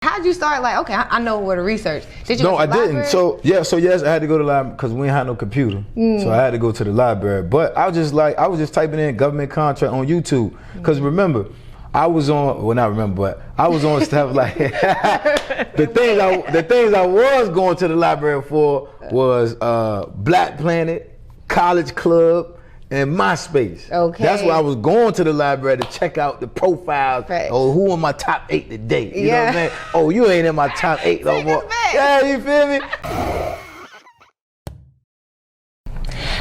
How'd you start? Like, okay, I know where to research. Did you? No, go to I the didn't. library? So yes, I had to go to the library because we didn't have no computer. So I had to go to the library. But I was just typing in government contract on YouTube. Because remember, I was on, well, not remember, but I was on stuff like the things I was going to the library for was Black Planet, College Club, and MySpace. Okay. That's why I was going to the library to check out the profiles. Right. Oh, who in my top 8 today? You know what I'm saying? Oh, you ain't in my top 8 no more. Yeah, you feel me?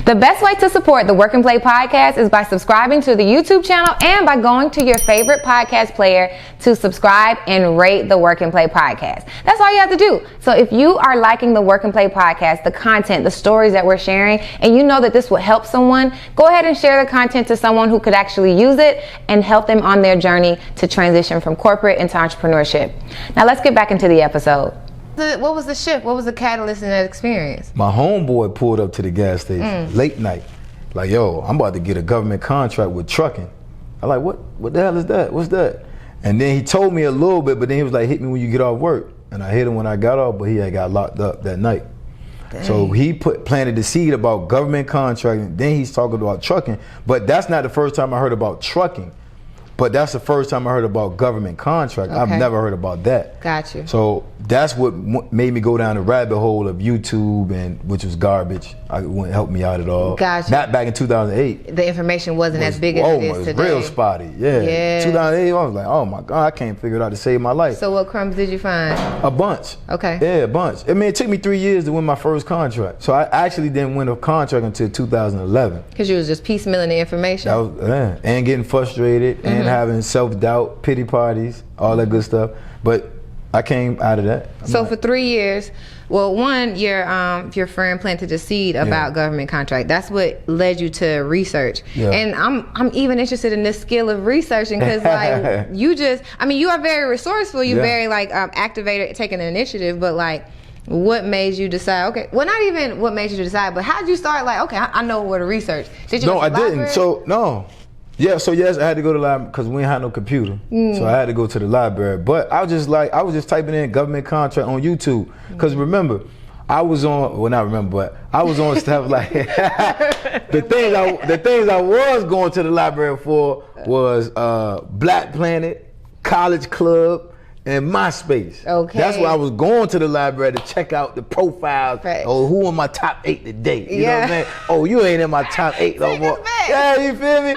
The best way to support the Work and Play podcast is by subscribing to the YouTube channel and by going to your favorite podcast player to subscribe and rate the Work and Play podcast. That's all you have to do. So if you are liking the Work and Play podcast, the content, the stories that we're sharing, and you know that this will help someone, go ahead and share the content to someone who could actually use it and help them on their journey to transition from corporate into entrepreneurship. Now let's get back into the episode. What was the shift? What was the catalyst in that experience? My homeboy pulled up to the gas station late night, like, yo, I'm about to get a government contract with trucking. I'm like, what the hell is that? What's that? And then he told me a little bit, but then he was like, hit me when you get off work. And I hit him when I got off, but he had got locked up that night. Dang. So he planted the seed about government contracting. Then he's talking about trucking, but that's not the first time I heard about trucking. But that's the first time I heard about government contract. Okay. I've never heard about that. Got you. So that's what made me go down the rabbit hole of YouTube, and which was garbage. It wouldn't help me out at all. Got you. Not back in 2008. The information wasn't as big as it is today. It was real spotty. Yeah. 2008, I was like, oh my God, I can't figure it out to save my life. So what crumbs did you find? A bunch. Okay. Yeah, a bunch. I mean, it took me 3 years to win my first contract. So I actually didn't win a contract until 2011. Because you was just piecemealing the information? And getting frustrated and having self-doubt, pity parties, all that good stuff. But I came out of that. So for 3 years, well, one, your friend planted the seed about government contract. That's what led you to research. Yeah. And I'm even interested in this skill of researching because like you are very resourceful. You're very like activated, taking the initiative. But like, what made you decide? Okay, well, not even what made you decide, but how did you start? Like, okay, I know where to research. Did you? No, I didn't. So no. Yeah, so yes, I had to go to the library because we didn't have no computer. So I had to go to the library. But I was just typing in government contract on YouTube. Because remember, I was on, well, not remember, but I was on stuff like, the things I was going to the library for was Black Planet, College Club, and MySpace. Okay. That's why I was going to the library to check out the profiles. Right. Oh, who in my top 8 today? You know what I'm saying? Oh, you ain't in my top 8 no more. Yeah, you feel me?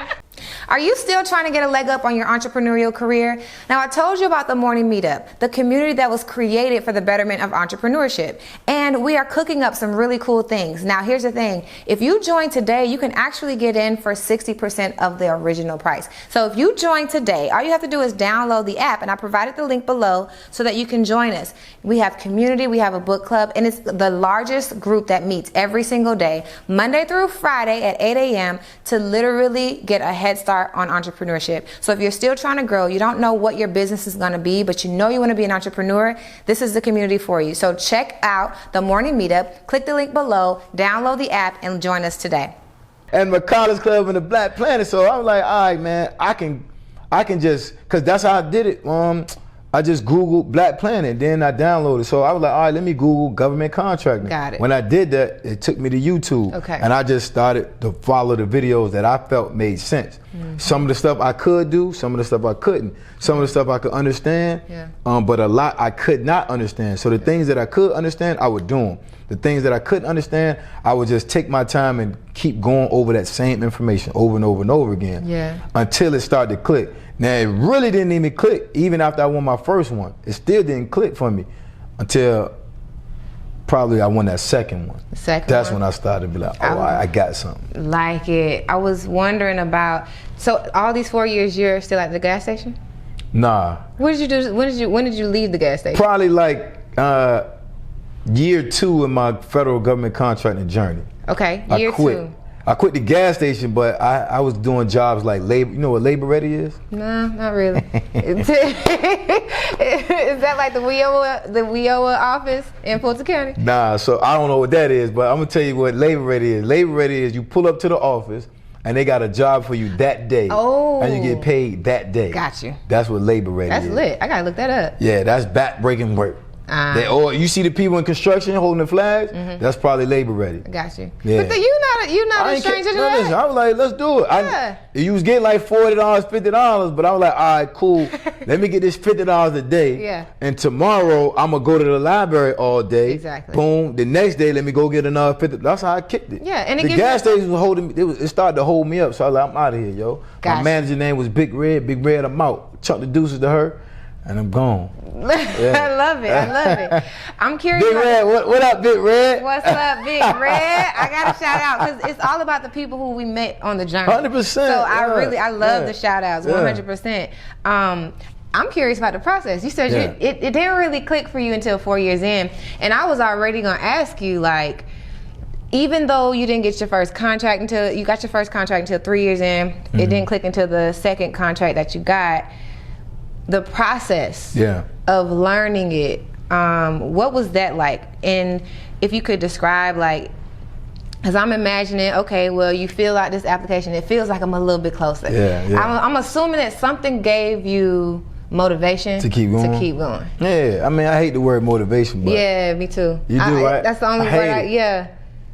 Are you still trying to get a leg up on your entrepreneurial career? Now, I told you about the morning meetup, the community that was created for the betterment of entrepreneurship. And we are cooking up some really cool things. Now, here's the thing. If you join today, you can actually get in for 60% of the original price. So if you join today, all you have to do is download the app, and I provided the link below so that you can join us. We have community, we have a book club, and it's the largest group that meets every single day, Monday through Friday at 8 a.m. to literally get a head start on entrepreneurship. So if you're still trying to grow, you don't know what your business is going to be, but you know you want to be an entrepreneur, this is the community for you. So check out the morning meetup, click the link below, download the app, and join us today. And my College Club and the Black Planet, so I was like, all right, man, I can just, because that's how I did it. I just Googled Black Planet, then I downloaded. So I was like, all right, let me Google government contracting. Got it. When I did that, it took me to YouTube. Okay. And I just started to follow the videos that I felt made sense. Some of the stuff I could do, some of the stuff I couldn't. Some of the stuff I could understand, but a lot I could not understand. So the things that I could understand, I would do them. The things that I couldn't understand, I would just take my time and keep going over that same information over and over and over again until it started to click. Now, it really didn't even click even after I won my first one. It still didn't click for me until probably I won that second one. That's when I started to be like, oh, I got something. Like it. I was wondering about, so all these 4 years you're still at the gas station? Nah. What did you do? When did you leave the gas station? Probably like year 2 in my federal government contracting journey. Okay, year 2. I quit the gas station, but I was doing jobs like labor. You know what labor ready is? No, not really. Is that like the WIOA office in Fulton County? Nah, so I don't know what that is, but I'm gonna tell you what labor ready is. Labor ready is you pull up to the office, and they got a job for you that day. Oh. And you get paid that day. Got you. That's what labor ready is. That's lit. I gotta look that up. Yeah, that's back-breaking work. Or you see the people in construction holding the flags, that's probably labor ready. Got you. Yeah. But you're not a stranger to that. Listen, I was like, let's do it. Yeah. You was getting like $40, $50, but I was like, all right, cool. Let me get this $50 a day. Yeah. And tomorrow I'm gonna go to the library all day. Exactly. Boom. The next day, let me go get another $50. That's how I kicked it. Yeah, and it the gives gas you- station was holding me. It started to hold me up. So I was like, I'm out of here, yo. Gotcha. My manager name was Big Red. Big Red, I'm out. Chuck the deuces to her, and I'm gone. Yeah. I love it. I'm curious. Big Red, what up, Big Red? What's up, Big Red? I gotta shout out because it's all about the people who we met on the journey. 100%. So I love Yeah. the shout outs, Yeah. 100%. I'm curious about the process. You said Yeah. it didn't really click for you until 4 years in, and I was already gonna ask you, like, even though you didn't get your first contract until you got your first contract until 3 years in, it didn't click until the second contract that you got. The process of learning it, what was that like? And if you could describe, like, because I'm imagining, okay, well, you fill out this application, it feels like I'm a little bit closer. I'm assuming that something gave you motivation to keep going. Yeah, I mean, I hate the word motivation, but yeah, me too. You do, right? That's the only word. Yeah.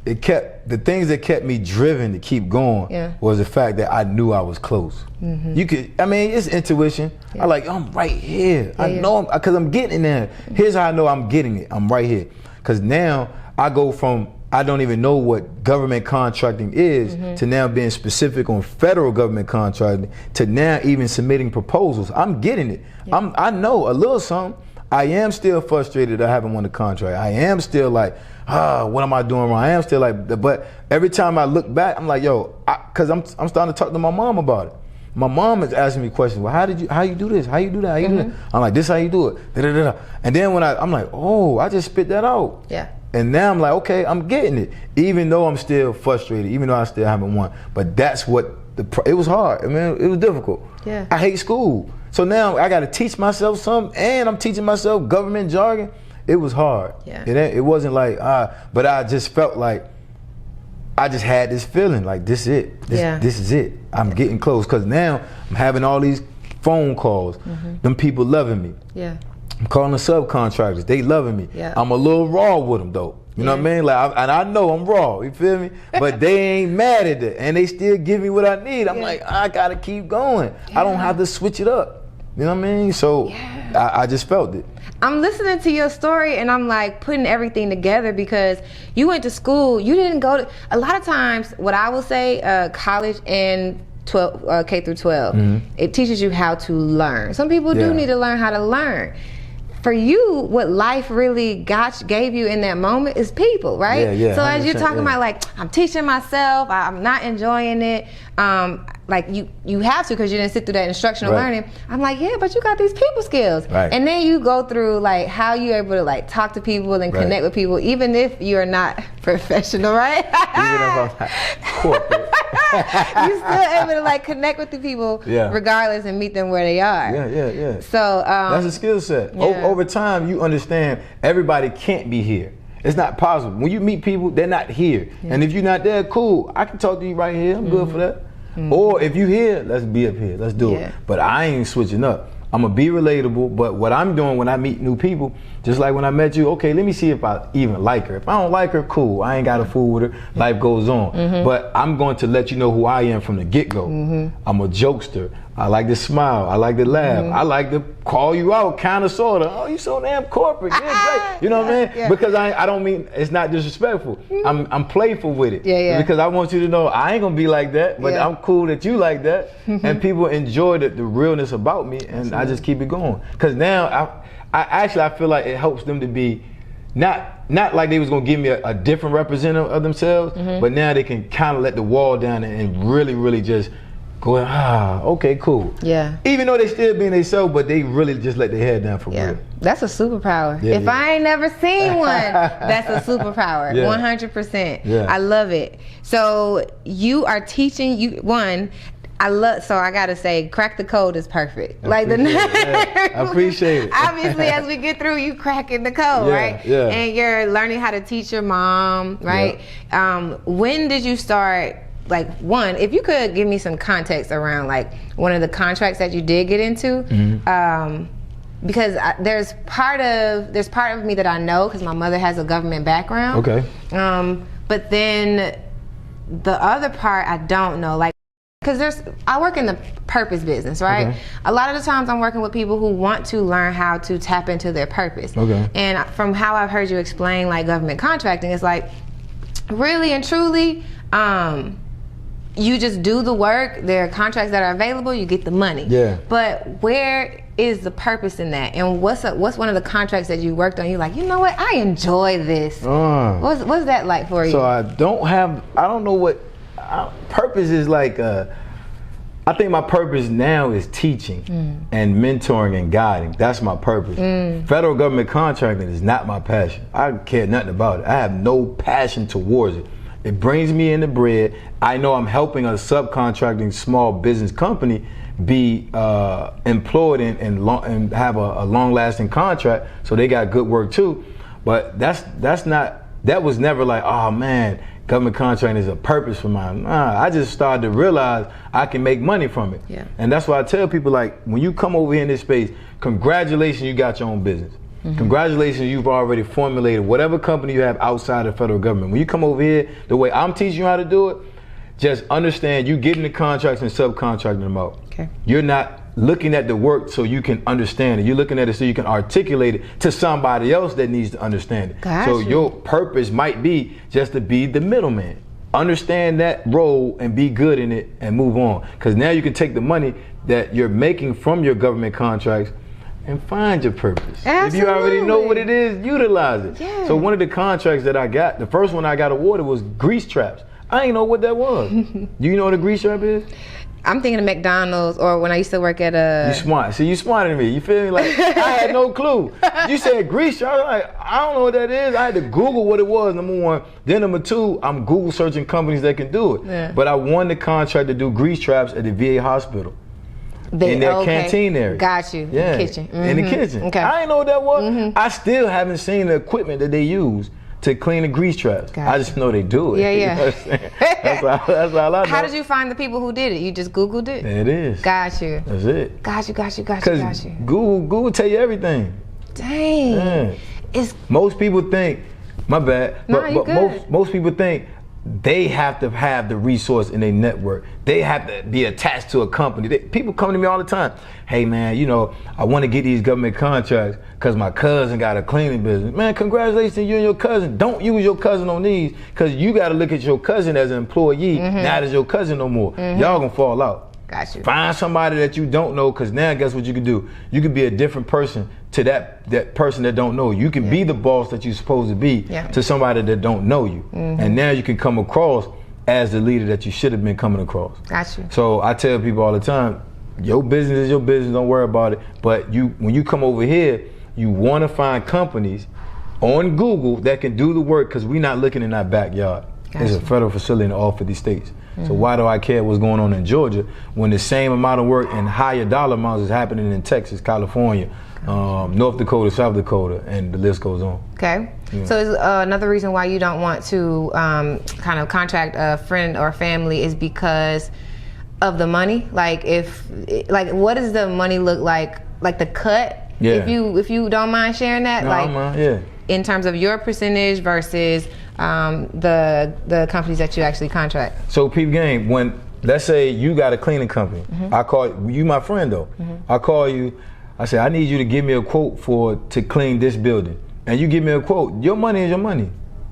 It kept the things that kept me driven to keep going was the fact that I knew I was close. You could, I mean, it's intuition. I like, I'm right here. I know, because I'm getting there. Here's how I know I'm getting it. I'm right here. Because now I go from I don't even know what government contracting is to now being specific on federal government contracting to now even submitting proposals. I'm getting it. I know a little something. I am still frustrated I haven't won the contract. I am still like, what am I doing wrong? I am still like, but every time I look back, I'm like, yo, because I'm starting to talk to my mom about it. My mom is asking me questions. Well, how you do this? How you do that? How you do that? I'm like, this how you do it. Da, da, da, da. And then when I'm like, oh, I just spit that out. Yeah. And now I'm like, okay, I'm getting it. Even though I'm still frustrated, even though I still haven't won. But that's what it was hard. I mean, it was difficult. Yeah. I hate school. So now I got to teach myself something, and I'm teaching myself government jargon. It was hard. Yeah. It wasn't like, but I just felt like I just had this feeling like this is it. This is it. I'm getting close because now I'm having all these phone calls. Them people loving me. Yeah. I'm calling the subcontractors. They loving me. Yeah. I'm a little raw with them though. You know what I mean? Like, and I know I'm raw. You feel me? But they ain't mad at it, and they still give me what I need. I'm like, I gotta keep going. I don't have to switch it up. You know what I mean? So I just felt it. I'm listening to your story and I'm like putting everything together because you went to school. You didn't go to. A lot of times, what I will say, college and 12, K through 12, it teaches you how to learn. Some people do need to learn how to learn. For you, what life really gave you in that moment is people, right? Yeah, so as you're talking about, like, I'm teaching myself, I'm not enjoying it, like you have to because you didn't sit through that instructional learning. I'm like, yeah, but you got these people skills. Right. And then you go through like how you able to like talk to people and connect with people, even if you're not professional, right? Even if I'm corporate. You still able to like connect with the people regardless and meet them where they are. Yeah. So that's a skill set. Over time, you understand everybody can't be here. It's not possible. When you meet people, they're not here. And if you're not there, cool. I can talk to you right here. I'm good for that. Or if you here, let's be up here. Let's do it. But I ain't switching up. I'm gonna be relatable, but what I'm doing when I meet new people, just like when I met you, okay, let me see if I even like her. If I don't like her, cool. I ain't got to fool with her. Life goes on. But I'm going to let you know who I am from the get-go. I'm a jokester. I like to smile. I like to laugh. I like to call you out, kind of, sort of. Oh, you so damn corporate. Yeah, great. You know what I mean? Because I don't mean, it's not disrespectful. I'm playful with it. Because I want you to know I ain't going to be like that, but I'm cool that you like that. And people enjoy the realness about me, and I just keep it going. Because now, I feel like it helps them to be not like they was gonna give me a different representative of themselves, but now they can kind of let the wall down and really just go, okay, cool. Yeah. Even though they still being themselves, but they really just let their head down for real. That's a superpower. If I ain't never seen one, that's a superpower. 100%. I love it. So you are teaching so I gotta say, crack the code is perfect. I appreciate it. Obviously, as we get through, you cracking the code, right? And you're learning how to teach your mom, right? When did you start like one, if you could give me some context around like one of the contracts that you did get into, because there's part of me that I know because my mother has a government background. Okay. But then the other part I don't know, like, because I work in the purpose business, right? Okay. A lot of the times I'm working with people who want to learn how to tap into their purpose. Okay. And from how I've heard you explain like government contracting, it's like really and truly, you just do the work. There are contracts that are available. You get the money. Yeah. But where is the purpose in that? And what's one of the contracts that you worked on? You're like, you know what? I enjoy this. What's that like for you? So I don't know what purpose is like. I think my purpose now is teaching and mentoring and guiding. That's my purpose. Federal government contracting is not my passion. I care nothing about it. I have no passion towards it. It brings me in the bread. I know I'm helping a subcontracting small business company be employed and have a long-lasting contract, so they got good work too. But that was never like, oh man, government contracting is a purpose for mine. I just started to realize I can make money from it. Yeah. And that's why I tell people, like, when you come over here in this space, congratulations, you got your own business. Congratulations, you've already formulated whatever company you have outside of federal government. When you come over here, the way I'm teaching you how to do it, just understand you getting the contracts and subcontracting them out. Okay. You're not looking at the work so you can understand it. You're looking at it so you can articulate it to somebody else that needs to understand it. Gotcha. So your purpose might be just to be the middleman. Understand that role and be good in it and move on. Because now you can take the money that you're making from your government contracts and find your purpose. Absolutely. If you already know what it is, utilize it. Yeah. So one of the contracts that I got, the first one I got awarded was grease traps. I didn't know what that was. Do you know what a grease trap is? I'm thinking of McDonald's, or when I used to work at You smart. See, you smarter than me. You feel me? Like, I had no clue. You said grease trap. I was like, I don't know what that is. I had to Google what it was, number one. Then number two, I'm Google searching companies that can do it. Yeah. But I won the contract to do grease traps at the VA hospital. In their canteen area. Got you. Yeah. In the kitchen. In the kitchen. Okay. I didn't know what that was. I still haven't seen the equipment that they use to clean the grease traps. Gotcha. I just know they do it. Yeah, yeah. You know what I'm saying? That's all I know. How did you find the people who did it? You just Googled it? There it is. Got you. That's it. Got you. Because Google tell you everything. Dang. Yeah. Most people think, my bad, but most people think they have to have the resource in their network. They have to be attached to a company. People come to me all the time. Hey man, you know, I want to get these government contracts because my cousin got a cleaning business. Man, congratulations to you and your cousin. Don't use your cousin on these, because you got to look at your cousin as an employee, not as your cousin no more. Y'all gonna fall out. Got you. Find somebody that you don't know, because now guess what you can do? You can be a different person to that person that don't know you. You can be the boss that you're supposed to be to somebody that don't know you. And now you can come across as the leader that you should have been coming across. Got you. So I tell people all the time, your business is your business, don't worry about it. But when you come over here, you want to find companies on Google that can do the work, because we're not looking in our backyard. It's a federal facility in all 50 states. So why do I care what's going on in Georgia when the same amount of work and higher dollar amounts is happening in Texas, California, North Dakota, South Dakota, and the list goes on. Okay. Yeah. So is another reason why you don't want to kind of contract a friend or family is because of the money? Like what does the money look like the cut? Yeah. If you don't mind sharing that, No, in terms of your percentage versus the companies that you actually contract. So peep game, when let's say you got a cleaning company, I call you my friend though. I call you, I say I need you to give me a quote to clean this building, and you give me a quote. Your money is your money.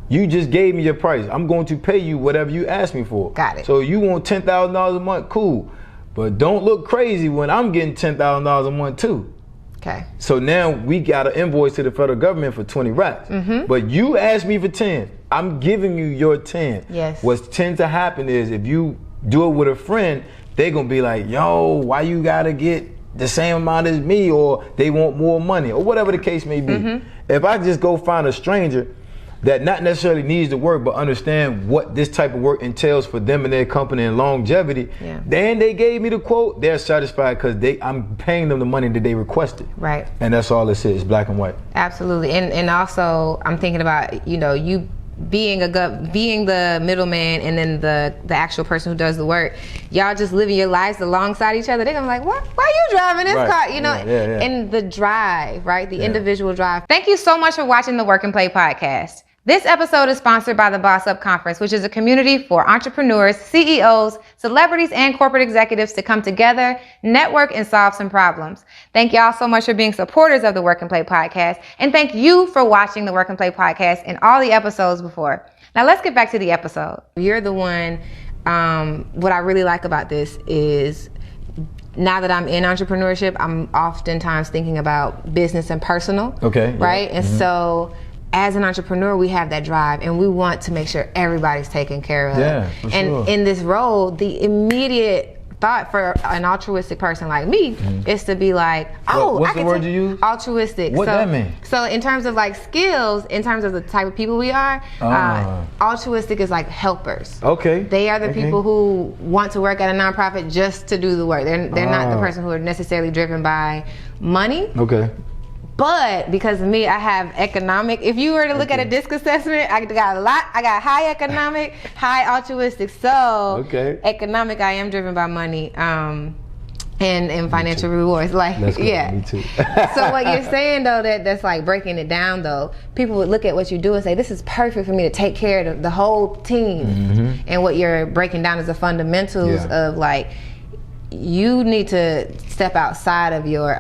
You just gave me your price. I'm going to pay you whatever you ask me for. Got it. So you want $10,000 a month, cool, but don't look crazy when I'm getting $10,000 a month too. Okay. So now we got an invoice to the federal government for 20 racks. But you asked me for 10. I'm giving you your 10. Yes. What tends to happen is if you do it with a friend, they're going to be like, yo, why you got to get the same amount as me, or they want more money, or whatever the case may be. If I just go find a stranger that not necessarily needs the work, but understand what this type of work entails for them and their company and longevity, then they gave me the quote, they're satisfied because I'm paying them the money that they requested. Right. And that's all it is, black and white. Absolutely. And also I'm thinking about, you being the middleman and then the actual person who does the work, y'all just living your lives alongside each other. They're gonna be like, what? Why are you driving this car? You know, and the drive, right? The individual drive. Thank you so much for watching the Work and Play podcast. This episode is sponsored by the Boss Up Conference, which is a community for entrepreneurs, CEOs, celebrities, and corporate executives to come together, network, and solve some problems. Thank y'all so much for being supporters of the Work and Play podcast. And thank you for watching the Work and Play podcast and all the episodes before. Now let's get back to the episode. You're the one, what I really like about this is now that I'm in entrepreneurship, I'm oftentimes thinking about business and personal. Okay. Right? And so as an entrepreneur, we have that drive and we want to make sure everybody's taken care of. Yeah, for sure. In this role, the immediate thought for an altruistic person like me is to be like, oh, what's the word you use? Altruistic. What that mean? So in terms of like skills, in terms of the type of people we are, altruistic is like helpers. Okay. They are the people who want to work at a nonprofit just to do the work. They're not the person who are necessarily driven by money. Okay. But because of me, I have economic. If you were to look at a DISC assessment, I got a lot. I got high economic, high altruistic. So economic, I am driven by money and financial rewards. Like, me too. So what you're saying though, that's like breaking it down though. People would look at what you do and say, this is perfect for me to take care of the whole team. And what you're breaking down is the fundamentals of like, you need to step outside of your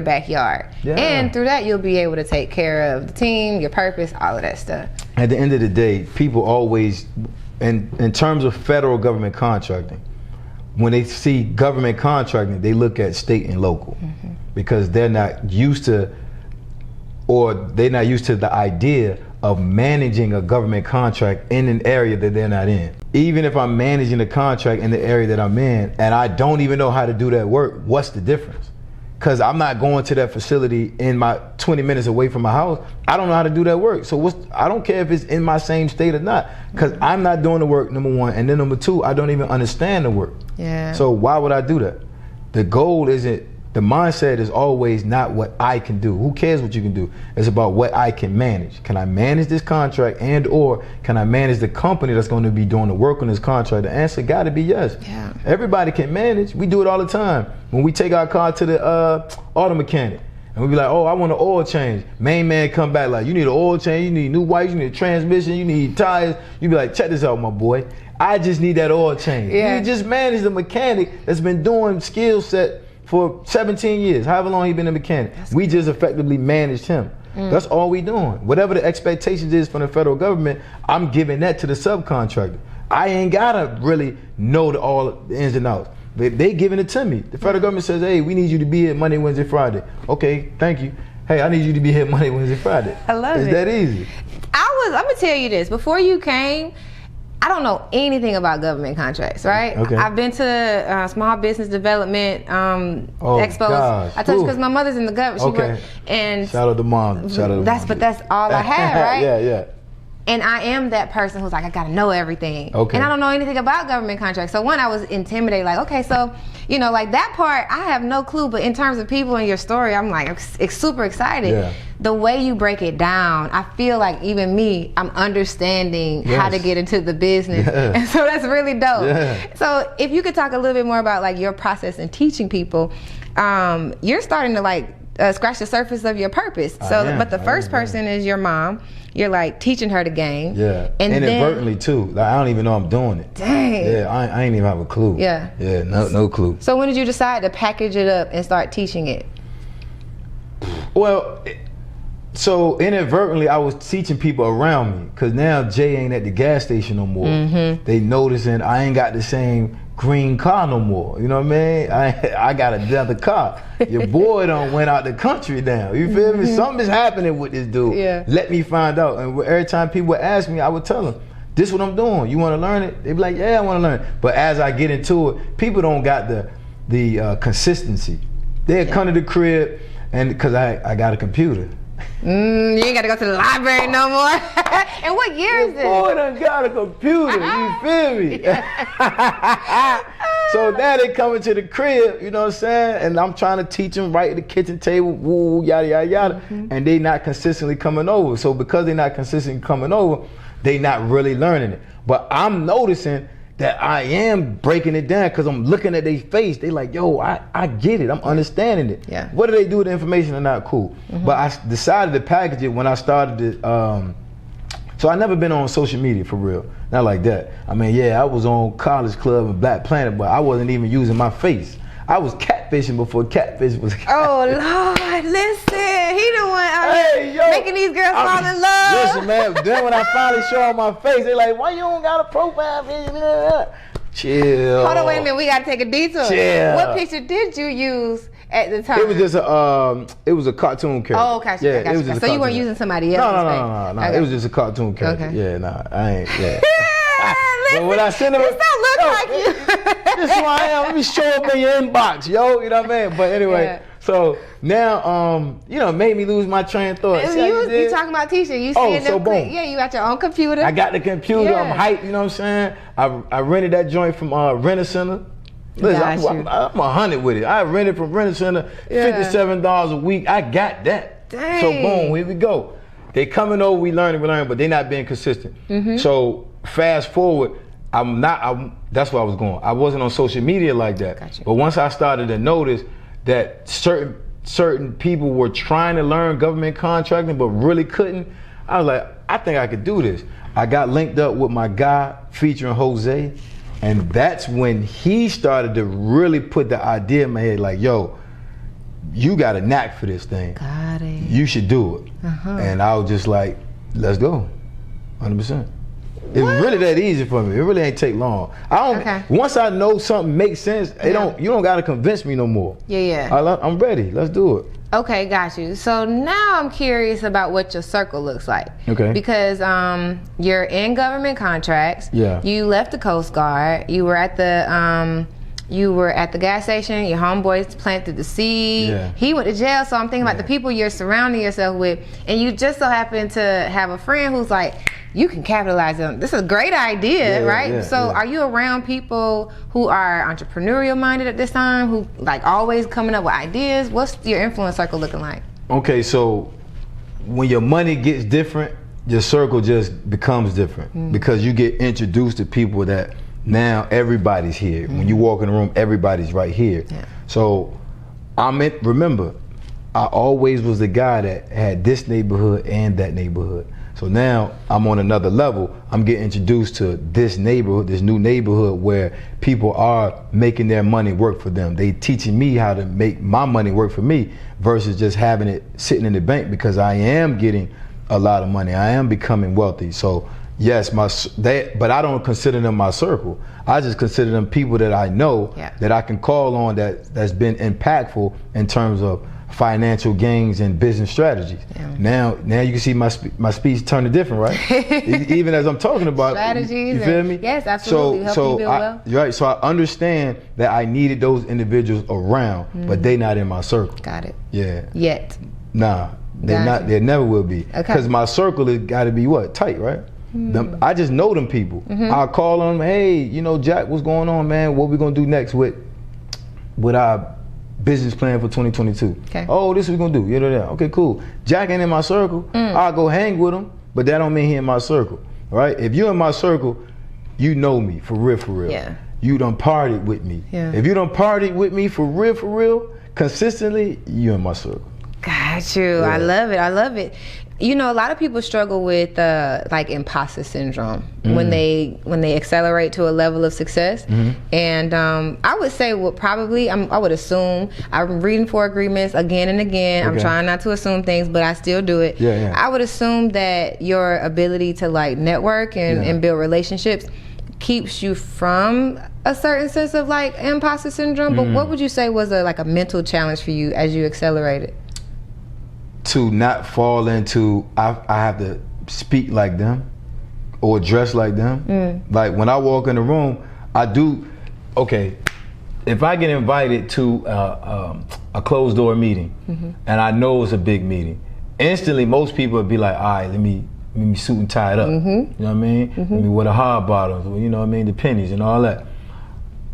backyard, and through that you'll be able to take care of the team, your purpose, all of that stuff. At the end of the day, people always, in terms of federal government contracting, when they see government contracting, they look at state and local because they're not used to the idea of managing a government contract in an area that they're not in. Even if I'm managing a contract in the area that I'm in and I don't even know how to do that work, what's the difference? Because I'm not going to that facility in my 20 minutes away from my house. I don't know how to do that work. So I don't care if it's in my same state or not, because I'm not doing the work, number one, and then number two, I don't even understand the work. So why would I do that? The goal isn't, the mindset is always not what I can do. Who cares what you can do? It's about what I can manage. Can I manage this contract and or can I manage the company that's going to be doing the work on this contract? The answer got to be yes. Everybody can manage. We do it all the time. When we take our car to the auto mechanic and we be like, oh, I want an oil change. Main man come back like, you need an oil change, you need new wipes, you need a transmission, you need tires. You be like, check this out, my boy. I just need that oil change. You just manage the mechanic that's been doing skill set for 17 years, however long he been a mechanic. We just effectively managed him. That's all we doing. Whatever the expectations is from the federal government, I'm giving that to the subcontractor. I ain't gotta really know all the ins and outs. They giving it to me. The federal government says, hey, we need you to be here Monday, Wednesday, Friday. Okay, thank you. Hey, I need you to be here Monday, Wednesday, Friday. I love it. It's that easy. I'm gonna tell you this, before you came, I don't know anything about government contracts, right? I've been to small business development expos. Gosh. I told you because my mother's in the government. And shout out to mom. But that's all I have, right? And I am that person who's like, I gotta know everything. And I don't know anything about government contracts. So one, I was intimidated, like, okay, so, you know, like that part, I have no clue. But in terms of people in your story, I'm like, super excited. The way you break it down, I feel like even me, I'm understanding how to get into the business. And so that's really dope. So if you could talk a little bit more about like your process in teaching people, you're starting to like scratch the surface of your purpose. But the first person is your mom. You're like teaching her the game. And inadvertently too. Like I don't even know I'm doing it. Dang. I ain't even have a clue. No clue. So when did you decide to package it up and start teaching it? Well, so inadvertently I was teaching people around me, because now Jay ain't at the gas station no more. They noticing I ain't got the same green car no more. You know what I mean? I got another car. Your boy done went out the country now. You feel me? Something's happening with this dude. Let me find out. And every time people would ask me, I would tell them, this is what I'm doing. You want to learn it? They'd be like, yeah, I want to learn it. But as I get into it, people don't got the consistency. They'll come to the crib, and because I got a computer. You ain't gotta go to the library no more. And what year is this? Boy done got a computer, you feel me? So now they coming to the crib, you know what I'm saying? And I'm trying to teach them right at the kitchen table, woo, yada, yada, yada. And they not consistently coming over. So because they not consistently coming over, they not really learning it. But I'm noticing that I am breaking it down because I'm looking at their face. They like, yo, I get it. I'm understanding it. Yeah. What do they do with the information or not? Cool. But I decided to package it when I started to, so I never been on social media for real. Not like that. I mean, yeah, I was on College Club and Black Planet, but I wasn't even using my face. I was catfishing before catfish was. Oh Lord, listen, he the one out here making these girls fall in love. Listen, man. Then when I finally show on my face, they like, why you don't got a profile picture? Chill. Hold on, wait a minute. We gotta take a detour. Chill. What picture did you use at the time? It was just a cartoon character. Oh, okay. Yeah, it was just so you weren't using somebody else's face? No. Okay. It was just a cartoon character. Okay. Yeah, nah, I ain't. Yeah. Listen, But when I send them, this don't look like you. This is who I am. Let me show up in your inbox, yo. You know what I mean? But anyway, Yeah. so now, you know, made me lose my train of thought. See how you You did? talking about Tisha? You Oh, seeing so them quick? boom. Yeah, you got your own computer. I got the computer. Yeah. I'm hyped. You know what I'm saying? I rented that joint from Rent-A-Center. Listen, I'm 100 with it. I rented from Rent-A-Center, Yeah. $57 a week. I got that. Dang. So boom, here we go. They coming over, we learning, but they not being consistent. So fast forward, that's where I was going. I wasn't on social media like that. Gotcha. But once I started to notice that certain people were trying to learn government contracting but really couldn't, I was like, I think I could do this. I got linked up with my guy featuring Jose, and that's when he started to really put the idea in my head, like, yo, you got a knack for this thing. Got it. You should do it. And I was just like, let's go, 100%. It's really that easy for me. It really ain't take long. Once I know something makes sense, you don't gotta convince me no more. Yeah. I'm ready. Let's do it. Okay, got you. So now I'm curious about what your circle looks like. Okay. Because you're in government contracts. Yeah. You left the Coast Guard. You were at the gas station. Your homeboys planted the seed. Yeah. He went to jail. So I'm thinking about the people you're surrounding yourself with, and you just so happen to have a friend who's like, you can capitalize on this. Is a great idea, right? So are you around people who are entrepreneurial minded at this time, who like always coming up with ideas? What's your influence circle looking like? Okay, so when your money gets different, your circle just becomes different because you get introduced to people that now everybody's here. When you walk in the room, everybody's right here. Yeah. So remember, I always was the guy that had this neighborhood and that neighborhood. So now I'm on another level. I'm getting introduced to this neighborhood, this new neighborhood where people are making their money work for them. They teaching me how to make my money work for me versus just having it sitting in the bank, because I am getting a lot of money. I am becoming wealthy. So yes, but I don't consider them my circle. I just consider them people that I know that I can call on that's been impactful in terms of financial gains and business strategies. Now you can see my speech turning different, right? Even as I'm talking about strategies. You feel me? Yes, absolutely. Help you build wealth. Right. So I understand that I needed those individuals around, but they not in my circle. Got it. Yeah. Yet. Nah, they're not. They never will be. Because my circle has got to be tight, right? I just know them people. I'll call them. Hey, you know, Jack, what's going on, man? What we gonna do next with our business plan for 2022? Okay. Oh, this is what we're gonna do. You know that? Okay, cool. Jack ain't in my circle. I'll go hang with him, but that don't mean he in my circle, right? If you're in my circle, you know me for real. Yeah. You done partied with me. Yeah. If you done partied with me for real, consistently, you in my circle. Got you. I love it. You know, a lot of people struggle with like imposter syndrome when they accelerate to a level of success. And I would say, I would assume, I'm reading for agreements again and again. I'm trying not to assume things, but I still do it. I would assume that your ability to like network and build relationships keeps you from a certain sense of like imposter syndrome. But what would you say was a mental challenge for you as you accelerated? To not fall into, I have to speak like them or dress like them. Like when I walk in the room, I do, if I get invited to a closed door meeting and I know it's a big meeting, instantly most people would be like, all right, let me suit and tie it up. You know what I mean? Let me wear the hard bottoms, you know what I mean, the pennies and all that.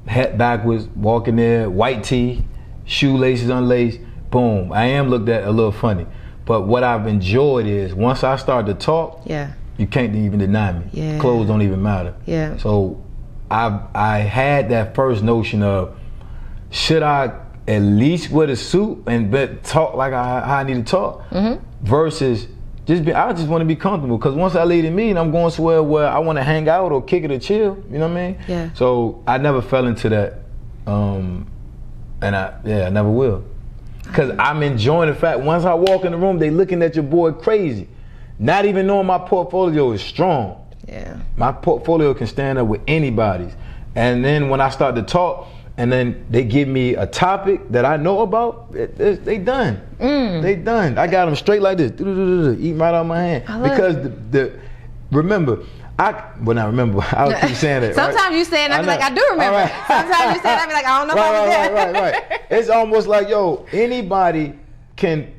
hat backwards, walking there, white tee, shoelaces unlaced, boom. I am looked at a little funny. But what I've enjoyed is once I start to talk, you can't even deny me. Yeah. Clothes don't even matter. Yeah. So I had that first notion of, should I at least wear the suit and talk like how I need to talk, versus I just want to be comfortable, because once I leave the meeting, I'm going somewhere where I want to hang out or kick it or chill. You know what I mean? Yeah. So I never fell into that, and I never will, because I'm enjoying the fact once I walk in the room, they looking at your boy crazy, not even knowing my portfolio is strong. Yeah. My portfolio can stand up with anybody's, and then when I start to talk, and then they give me a topic that I know about, they done. They done. I got them straight like this, eating right out of my hand. Because remember, I keep saying it. Sometimes right? You say it, and I be like, I do remember. Right. Sometimes you say it, I be like, I don't know if I was there. Right. It's almost like, yo, anybody can.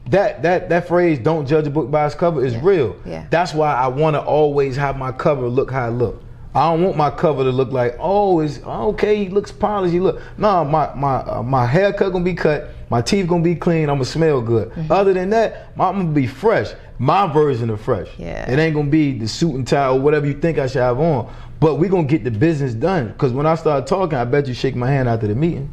That phrase, "Don't judge a book by its cover," is real. Yeah. That's why I want to always have my cover look how it look. I don't want my cover to look like, oh, it's okay, he looks polished, No, my haircut gonna be cut, my teeth gonna be clean, I'm gonna smell good. Other than that, I'm gonna be fresh. My version of fresh. Yeah. It ain't gonna be the suit and tie or whatever you think I should have on. But we gonna get the business done. Because when I start talking, I bet you shake my hand after the meeting.